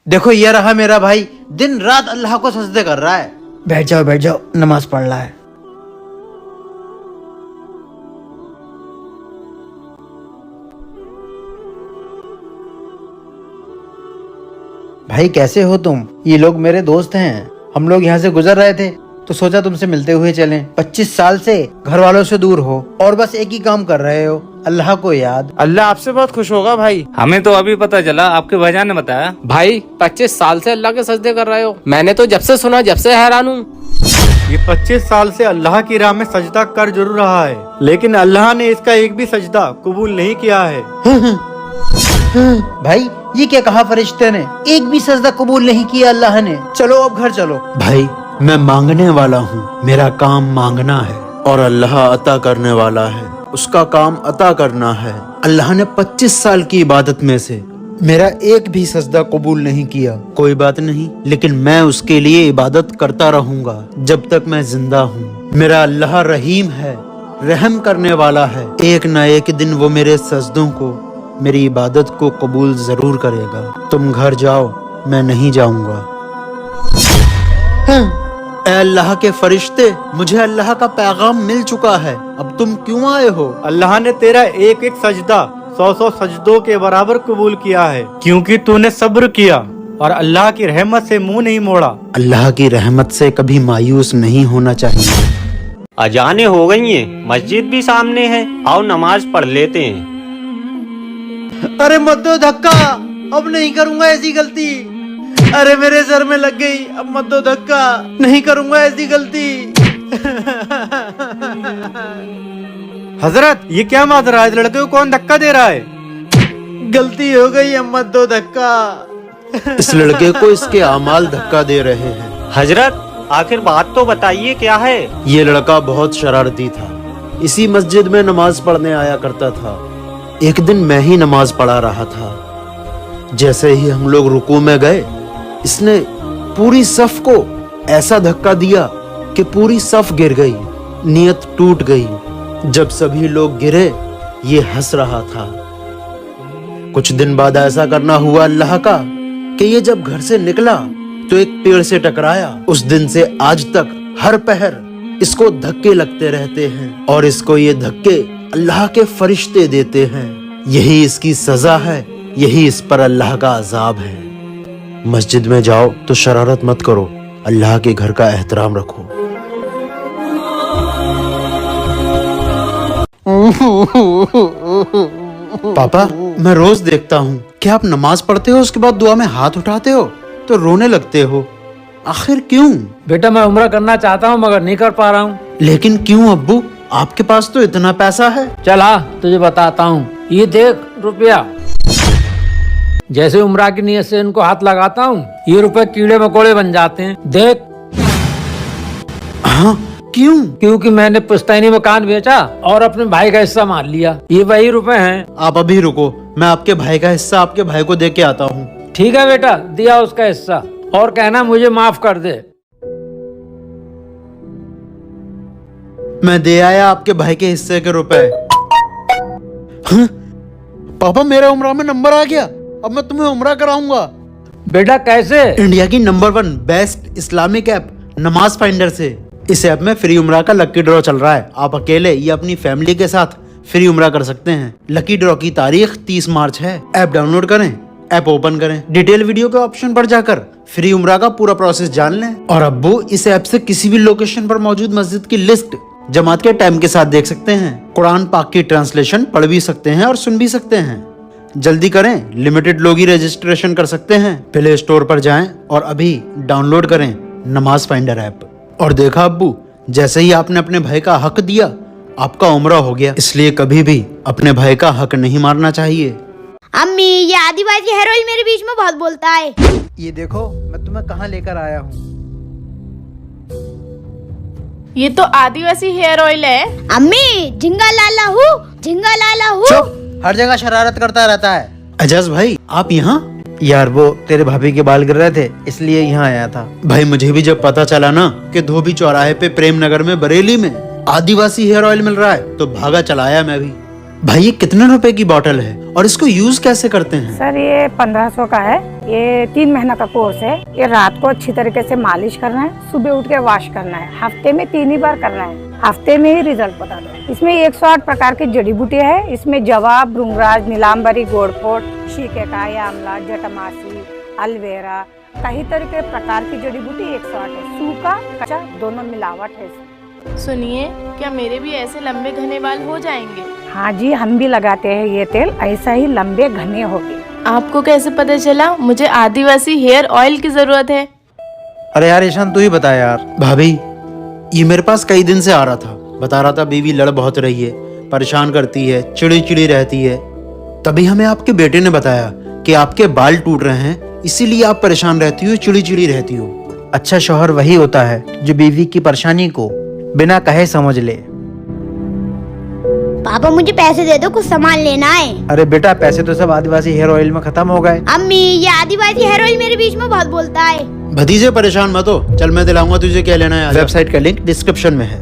देखो ये रहा मेरा भाई, दिन रात अल्लाह को सजदे कर रहा है। बैठ जाओ, नमाज पढ़ रहा है। भाई कैसे हो तुम? ये लोग मेरे दोस्त हैं। हम लोग यहाँ से गुजर रहे थे तो सोचा तुमसे मिलते हुए चलें। 25 साल से घर वालों से दूर हो और बस एक ही काम कर रहे हो, अल्लाह को याद। अल्लाह आपसे बहुत खुश होगा भाई। हमें तो अभी पता चला, आपके भाईजान ने बताया। भाई 25 साल से अल्लाह के सजदे कर रहे हो? मैंने तो जब से सुना जब से हैरान हूँ। ये 25 साल से अल्लाह की राह में सजदा कर जरूर रहा है, लेकिन अल्लाह ने इसका एक भी सजदा कबूल नहीं किया है। भाई ये क्या कहा फरिश्ते ने? एक भी सजदा कबूल नहीं किया अल्लाह ने। चलो अब घर चलो। भाई मैं मांगने वाला हूँ, मेरा काम मांगना है और अल्लाह अता करने वाला है, उसका काम अता करना है। अल्लाह ने 25 साल की इबादत में से मेरा एक भी सजदा कबूल नहीं किया। कोई बात नहीं, लेकिन मैं उसके लिए इबादत करता रहूंगा जब तक मैं जिंदा हूँ। मेरा अल्लाह रहीम है, रहम करने वाला है। एक न एक दिन वो मेरे सजदों को, मेरी इबादत को कबूल जरूर करेगा। तुम घर जाओ, मैं नहीं जाऊंगा। ए अल्लाह के फरिश्ते, मुझे अल्लाह का पैगाम मिल चुका है, अब तुम क्यों आए हो? अल्लाह ने तेरा एक एक सजदा 100 सजदों के बराबर कबूल किया है, क्योंकि तूने सब्र किया और अल्लाह की रहमत से मुंह नहीं मोड़ा। अल्लाह की रहमत से कभी मायूस नहीं होना चाहिए। अजाने हो गई हैं, मस्जिद भी सामने है, आओ नमाज पढ़ लेते हैं। अरे मत दो धक्का, अब नहीं करूंगा ऐसी गलती। अरे मेरे सर में लग गई, अब मत दो धक्का, नहीं करूंगा ऐसी गलती। हजरत ये क्या माजरा रहा है? लड़के को कौन धक्का दे रहा है? गलती हो गई, अब मत दो धक्का। इस लड़के को इसके अमाल धक्का दे रहे हैं। हजरत आखिर बात तो बताइए, क्या है? ये लड़का बहुत शरारती था, इसी मस्जिद में नमाज पढ़ने आया करता था। एक दिन मैं ही नमाज पढ़ा रहा था, जैसे ही हम लोग रुकू में गए, इसने पूरी सफ को ऐसा धक्का दिया कि पूरी सफ गिर गई, नियत टूट गई। जब सभी लोग गिरे, ये हंस रहा था। कुछ दिन बाद ऐसा करना हुआ अल्लाह का कि ये जब घर से निकला तो एक पेड़ से टकराया। उस दिन से आज तक हर पहर इसको धक्के लगते रहते हैं और इसको ये धक्के अल्लाह के फरिश्ते देते हैं। यही इसकी सजा है, यही इस पर अल्लाह का अजाब है। मस्जिद में जाओ तो शरारत मत करो, अल्लाह के घर का एहतराम रखो। पापा मैं रोज देखता हूँ कि आप नमाज पढ़ते हो, उसके बाद दुआ में हाथ उठाते हो तो रोने लगते हो, आखिर क्यों? बेटा मैं उम्रा करना चाहता हूँ मगर नहीं कर पा रहा हूँ। लेकिन क्यों अब्बू, आपके पास तो इतना पैसा है। चल आ तुझे बताता हूँ, ये देख रुपया। जैसे उम्रा की नियत से इनको हाथ लगाता हूँ, ये रुपए कीड़े मकोड़े बन जाते हैं। देख। हाँ क्यों? क्योंकि मैंने पुश्तैनी मकान बेचा और अपने भाई का हिस्सा मार लिया। ये वही रुपए हैं। आप अभी रुको, मैं आपके भाई का हिस्सा आपके भाई को दे के आता हूँ। ठीक है बेटा, दिया उसका हिस्सा और कहना मुझे माफ कर दे। मैं दे आया आपके भाई के हिस्से के रुपए। हाँ? पापा मेरा उम्रा में नंबर आ गया, अब मैं तुम्हें उम्रा कराऊंगा। बेटा कैसे? इंडिया की नंबर 1 बेस्ट इस्लामिक ऐप नमाज फाइंडर से। इस ऐप में फ्री उम्रा का लकी ड्रॉ चल रहा है। आप अकेले या अपनी फैमिली के साथ फ्री उम्रा कर सकते हैं। लकी ड्रॉ की तारीख 30 मार्च है। ऐप डाउनलोड करें, ऐप ओपन करें, डिटेल वीडियो के ऑप्शन पर जाकर फ्री उम्रा का पूरा प्रोसेस जान लें। और अब्बू इस ऐप से किसी भी लोकेशन पर मौजूद मस्जिद की लिस्ट जमात के टाइम के साथ देख सकते हैं। कुरान पाक की ट्रांसलेशन पढ़ भी सकते हैं और सुन भी सकते हैं। जल्दी करें, लिमिटेड लोग ही रजिस्ट्रेशन कर सकते हैं। प्ले स्टोर पर जाएं और अभी डाउनलोड करें नमाज फाइंडर ऐप। और देखा अब्बू, जैसे ही आपने अपने भाई का हक दिया, आपका उम्रा हो गया। इसलिए कभी भी अपने भाई का हक नहीं मारना चाहिए। अम्मी ये आदिवासी हेयर ऑयल मेरे बीच में बहुत बोलता है। ये देखो मैं तुम्हें कहाँ लेकर आया हूँ। ये तो आदिवासी हेयर ऑयल है। अम्मी झिंगा लाला हूँ, झिंगा लाला हूँ। चुप, हर जगह शरारत करता रहता है। अजज भाई आप यहाँ? यार वो तेरे भाभी के बाल गिर रहे थे इसलिए यहाँ आया था। भाई मुझे भी जब पता चला ना कि धोबी चौराहे पे प्रेम नगर में बरेली में आदिवासी हेयर ऑयल मिल रहा है तो भागा चलाया मैं भी। भाई ये कितने रुपए की बोतल है और इसको यूज कैसे करते हैं? सर ये 1500 का है। ये 3 महीना का कोर्स है। ये रात को अच्छी तरीके से मालिश करना है, सुबह उठ के वॉश करना है, हफ्ते में 3 ही बार करना है, हफ्ते में ही रिजल्ट बता दो। इसमें 108 प्रकार की जड़ी बूटी है। इसमें जवा, भृंगराज, नीलांबरी, गोड़फोट, शीकेकाई, आंवला, जटामासी, एलोवेरा, कई तरह के प्रकार की जड़ी बूटी 108 है। सूखा कच्चा दोनों मिलावट है। सुनिए, क्या मेरे भी ऐसे लंबे घने बाल हो जाएंगे? हाँ जी, हम भी लगाते हैं ये तेल, ऐसा ही लंबे घने होंगे। आपको कैसे पता चला मुझे आदिवासी हेयर ऑयल की जरूरत है? अरे यार ईशान तू ही बता यार। भाभी ये मेरे पास कई दिन से आ रहा था, बता रहा था बीवी लड़ बहुत रही है, परेशान करती है, चिड़ी चिड़ी रहती है। तभी हमें आपके बेटे ने बताया कि आपके बाल टूट रहे हैं, इसीलिए आप परेशान रहती हो, चिड़ी चिड़ी रहती हो। अच्छा शौहर वही होता है जो बीवी की परेशानी को बिना कहे समझ ले। पापा मुझे पैसे दे दो, कुछ सामान लेना है। अरे बेटा पैसे तो सब आदिवासी हेयर ऑयल में खत्म हो गए। अम्मी ये आदिवासी हेयर ऑयल मेरे बीच में बहुत बोलता है। भतीजे परेशान मत हो, चल मैं दिलाऊंगा तुझे क्या लेना है। वेबसाइट का लिंक डिस्क्रिप्शन में है।